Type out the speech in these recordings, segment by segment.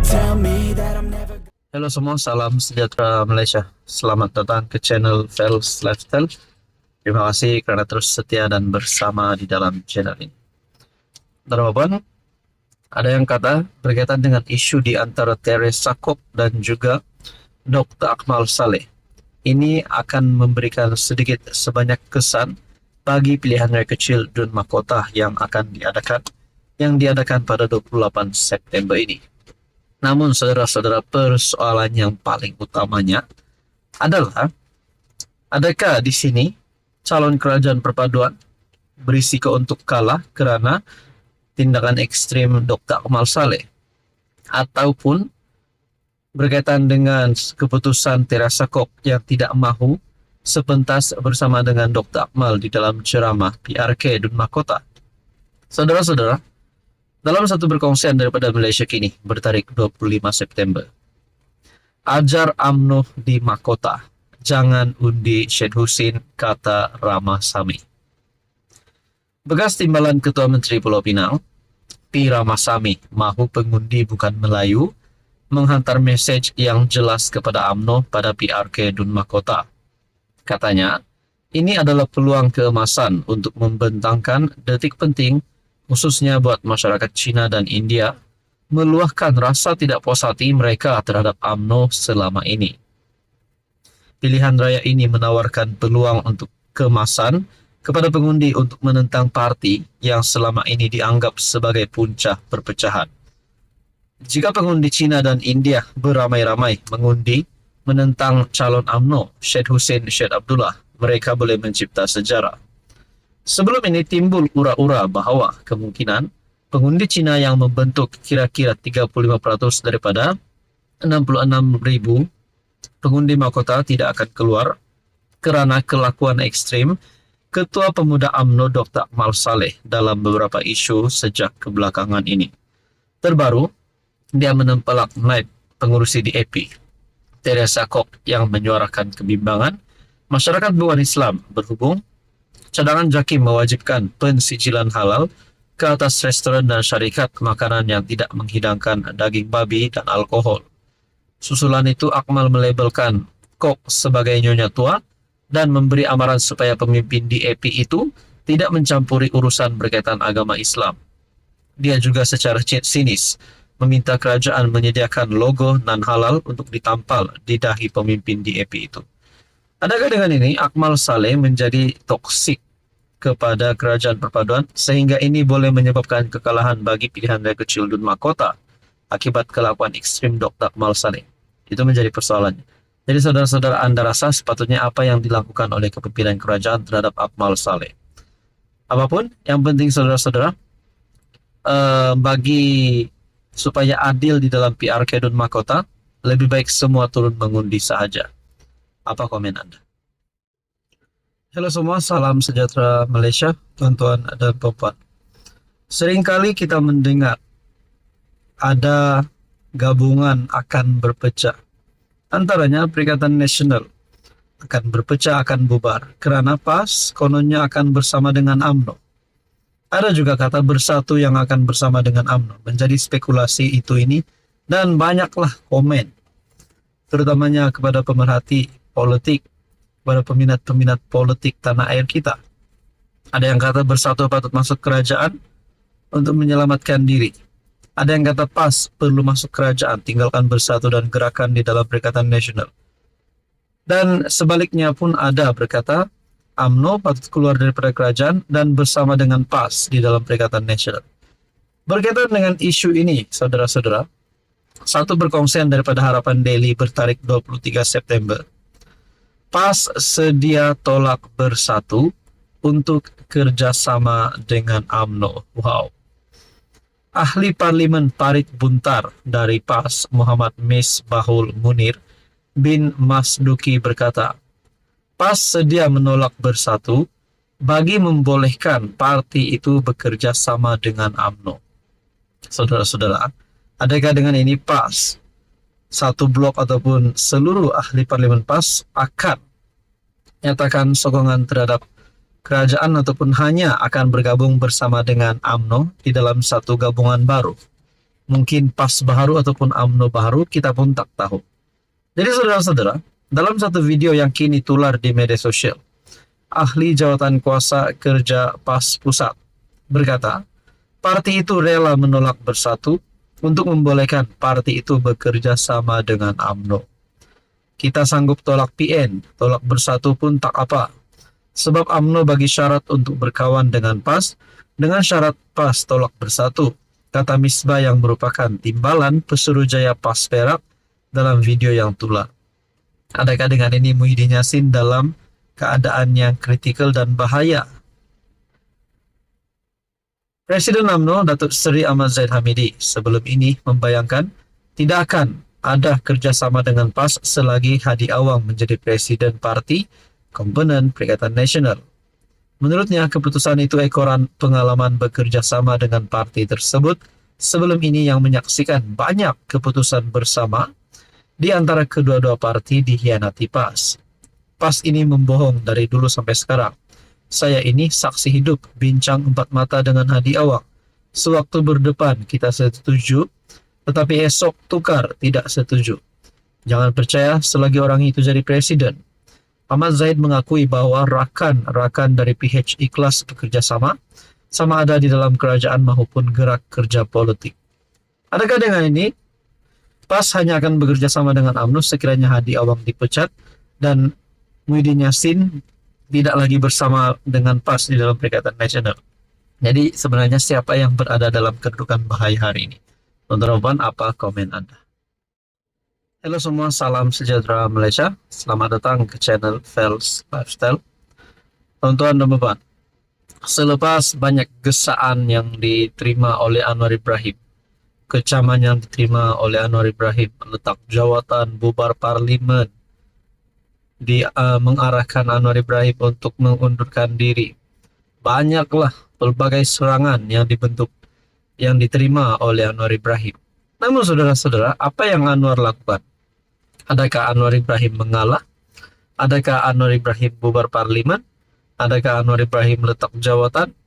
tell me that I'm never. Halo semua, salam sejahtera Malaysia. Selamat datang ke channel Fels Lifestyle. Terima kasih karena terus setia dan bersama di dalam channel ini. Teman-teman, ada yang kata berkaitan dengan isu di antara Teresa Kok dan juga Dr. Akmal Saleh. Ini akan memberikan sedikit sebanyak kesan bagi pilihan raya kecil Dun Mahkota yang diadakan pada 28 September ini. Namun saudara-saudara, persoalan yang paling utamanya adalah, adakah di sini calon kerajaan perpaduan berisiko untuk kalah kerana tindakan ekstrim Dr. Akmal Saleh, ataupun berkaitan dengan keputusan Teresa Kok yang tidak mahu sepentas bersama dengan Dr. Akmal di dalam ceramah PRK Dun Mahkota. Saudara-saudara, dalam satu perkongsian daripada Malaysia Kini bertarik 25 September, ajar UMNO di Mahkota, jangan undi Syed Husin, kata Ramasamy. Bekas timbalan Ketua Menteri Pulau Pinang, P. Ramasamy, mahu pengundi bukan Melayu, menghantar mesej yang jelas kepada UMNO pada PRK Dun Mahkota. Katanya, ini adalah peluang keemasan untuk membentangkan detik penting, khususnya buat masyarakat Cina dan India, meluahkan rasa tidak puas hati mereka terhadap UMNO selama ini. Pilihan raya ini menawarkan peluang untuk keemasan kepada pengundi untuk menentang parti yang selama ini dianggap sebagai puncak perpecahan. Jika pengundi Cina dan India beramai-ramai mengundi menentang calon UMNO, Syed Husin Syed Abdullah, mereka boleh mencipta sejarah. Sebelum ini timbul ura-ura bahawa kemungkinan pengundi Cina yang membentuk kira-kira 35% daripada 66,000 pengundi mahkota tidak akan keluar kerana kelakuan ekstrim Ketua Pemuda UMNO Dr. Akmal Saleh dalam beberapa isu sejak kebelakangan ini. Terbaru, dia menempelak naib pengurusi DAP, Teresa Kok, yang menyuarakan kebimbangan masyarakat bukan Islam berhubung cadangan JAKIM mewajibkan pensijilan halal ke atas restoran dan syarikat makanan yang tidak menghidangkan daging babi dan alkohol. Susulan itu, Akmal melabelkan Kok sebagai nyonya tua dan memberi amaran supaya pemimpin DAP itu tidak mencampuri urusan berkaitan agama Islam. Dia juga secara sinis meminta kerajaan menyediakan logo non-halal untuk ditampal di dahi pemimpin DAP itu. Adakah dengan ini Akmal Saleh menjadi toksik kepada kerajaan perpaduan sehingga ini boleh menyebabkan kekalahan bagi pilihan raya kecil Dun Mahkota akibat kelakuan ekstrim Dr. Akmal Saleh? Itu menjadi persoalannya. Jadi saudara-saudara, Anda rasa sepatutnya apa yang dilakukan oleh kepimpinan kerajaan terhadap Akmal Saleh? Apapun, yang penting saudara-saudara, bagi supaya adil di dalam PRK Dun Mahkota, lebih baik semua turun mengundi sahaja. Apa komen Anda? Halo semua, salam sejahtera Malaysia, tuan-tuan dan puan-puan. Seringkali kita mendengar ada gabungan akan berpecah. Antaranya Perikatan Nasional akan berpecah, akan bubar. Kerana PAS kononnya akan bersama dengan UMNO. Ada juga kata bersatu yang akan bersama dengan UMNO. Menjadi spekulasi itu ini dan banyaklah komen, terutamanya kepada pemerhati politik, kepada peminat-peminat politik tanah air kita. Ada yang kata bersatu patut masuk kerajaan untuk menyelamatkan diri. Ada yang kata PAS perlu masuk kerajaan, tinggalkan bersatu dan gerakan di dalam Perikatan Nasional. Dan sebaliknya pun ada berkata UMNO patut keluar daripada kerajaan dan bersama dengan PAS di dalam Perikatan Nasional. Berkaitan dengan isu ini, saudara-saudara, satu perkongsian daripada Harapan Daily bertarik 23 September. PAS sedia tolak bersatu untuk kerjasama dengan UMNO. Wow. Ahli Parlimen Parit Buntar dari PAS, Muhammad Misbahul Munir bin Masduki berkata, PAS sedia menolak bersatu bagi membolehkan parti itu bekerja sama dengan UMNO. Saudara-saudara, adakah dengan ini PAS, satu blok ataupun seluruh ahli parlimen PAS akan nyatakan sokongan terhadap kerajaan ataupun hanya akan bergabung bersama dengan UMNO di dalam satu gabungan baru? Mungkin PAS baru ataupun UMNO baru, kita pun tak tahu. Jadi saudara-saudara, dalam satu video yang kini tular di media sosial, ahli jawatan kuasa kerja PAS Pusat berkata, parti itu rela menolak bersatu untuk membolehkan parti itu bekerja sama dengan UMNO. Kita sanggup tolak PN, tolak bersatu pun tak apa. Sebab UMNO bagi syarat untuk berkawan dengan PAS, dengan syarat PAS tolak bersatu, kata Misbah yang merupakan timbalan Pesuruhjaya PAS Perak dalam video yang tular. Adakah dengan ini Muhyiddin Yassin dalam keadaan yang kritikal dan bahaya? Presiden UMNO Datuk Seri Ahmad Zahid Hamidi sebelum ini membayangkan tidak akan ada kerjasama dengan PAS selagi Hadi Awang menjadi presiden parti komponen Perikatan Nasional. Menurutnya, keputusan itu ekoran pengalaman bekerja sama dengan parti tersebut sebelum ini yang menyaksikan banyak keputusan bersama di antara kedua-dua parti dikhianati PAS. PAS ini membohong dari dulu sampai sekarang. Saya ini saksi hidup bincang empat mata dengan Hadi Awang. Sewaktu berdepan kita setuju, tetapi esok tukar tidak setuju. Jangan percaya selagi orang itu jadi presiden. Ahmad Zahid mengakui bahwa rakan-rakan dari PH ikhlas bekerja sama ada di dalam kerajaan maupun gerak kerja politik. Adakah dengan ini PAS hanya akan bekerja sama dengan UMNO sekiranya Hadi Awang dipecat dan Muhyiddin Yassin tidak lagi bersama dengan PAS di dalam Perikatan Nasional? Jadi sebenarnya siapa yang berada dalam kedudukan bahaya hari ini? Teman-teman, apa komen Anda? Halo semua, salam sejahtera Malaysia. Selamat datang ke channel Fels Lifestyle. Teman-teman dan teman, selepas banyak gesaan yang diterima oleh Anwar Ibrahim, kecaman yang diterima oleh Anwar Ibrahim, letak jawatan, bubar parlimen, mengarahkan Anwar Ibrahim untuk mengundurkan diri, banyaklah pelbagai serangan yang diterima oleh Anwar Ibrahim. Namun saudara-saudara, apa yang Anwar lakukan? Adakah Anwar Ibrahim mengalah? Adakah Anwar Ibrahim bubar parlimen? Adakah Anwar Ibrahim letak jawatan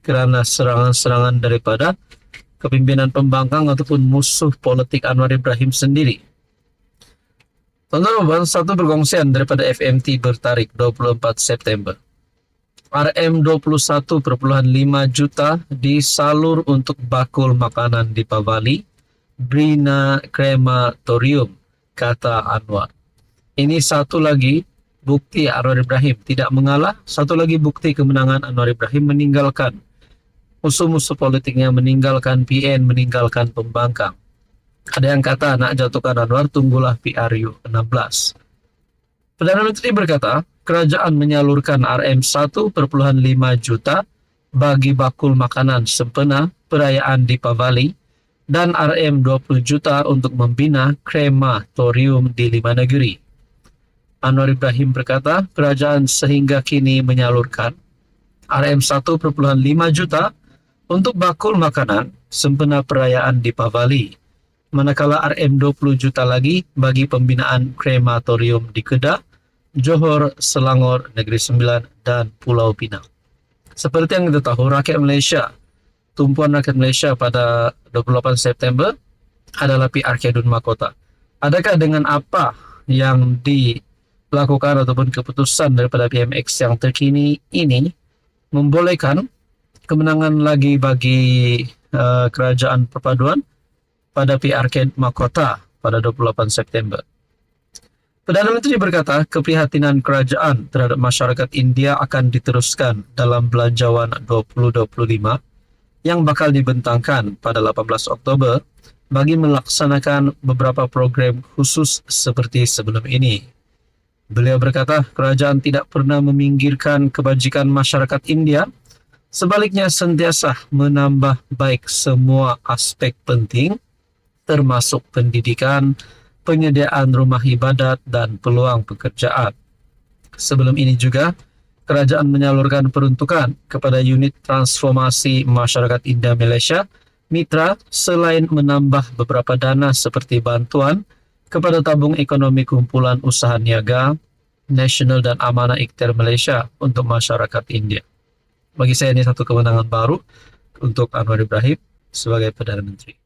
karena serangan-serangan daripada kepimpinan pembangkang ataupun musuh politik Anwar Ibrahim sendiri? Teman-teman, satu perkongsian daripada FMT bertarikh 24 September. RM21,5 juta disalur untuk bakul makanan di Pavali, Brina Krematorium, kata Anwar. Ini satu lagi bukti Anwar Ibrahim tidak mengalah, satu lagi bukti kemenangan Anwar Ibrahim meninggalkan musuh-musuh politiknya, meninggalkan PN, meninggalkan pembangkang. Ada yang kata nak jatuhkan Anwar, tunggulah PRU 16. Perdana Menteri berkata, kerajaan menyalurkan RM1,5 juta bagi bakul makanan sempena perayaan Deepavali dan RM20 juta untuk membina krematorium di 5 negeri. Anwar Ibrahim berkata, kerajaan sehingga kini menyalurkan RM1,5 juta untuk bakul makanan sempena perayaan Deepavali, manakala RM20 juta lagi bagi pembinaan krematorium di Kedah, Johor, Selangor, Negeri Sembilan, dan Pulau Pinang. Seperti yang kita tahu, rakyat Malaysia, tumpuan rakyat Malaysia pada 28 September adalah PRK Dun Mahkota. Adakah dengan apa yang dilakukan ataupun keputusan daripada PMX yang terkini ini membolehkan kemenangan lagi bagi kerajaan perpaduan pada PRK Mahkota pada 28 September? Perdana Menteri berkata, keprihatinan kerajaan terhadap masyarakat India akan diteruskan dalam Belanjawan 2025 yang bakal dibentangkan pada 18 Oktober bagi melaksanakan beberapa program khusus seperti sebelum ini. Beliau berkata, kerajaan tidak pernah meminggirkan kebajikan masyarakat India, sebaliknya sentiasa menambah baik semua aspek penting, termasuk pendidikan, penyediaan rumah ibadat, dan peluang pekerjaan. Sebelum ini juga, kerajaan menyalurkan peruntukan kepada unit transformasi masyarakat India Malaysia, Mitra, selain menambah beberapa dana seperti bantuan kepada tabung ekonomi kumpulan usaha niaga, nasional dan amanah ikhtiar Malaysia untuk masyarakat India. Bagi saya ini satu kemenangan baru untuk Anwar Ibrahim sebagai Perdana Menteri.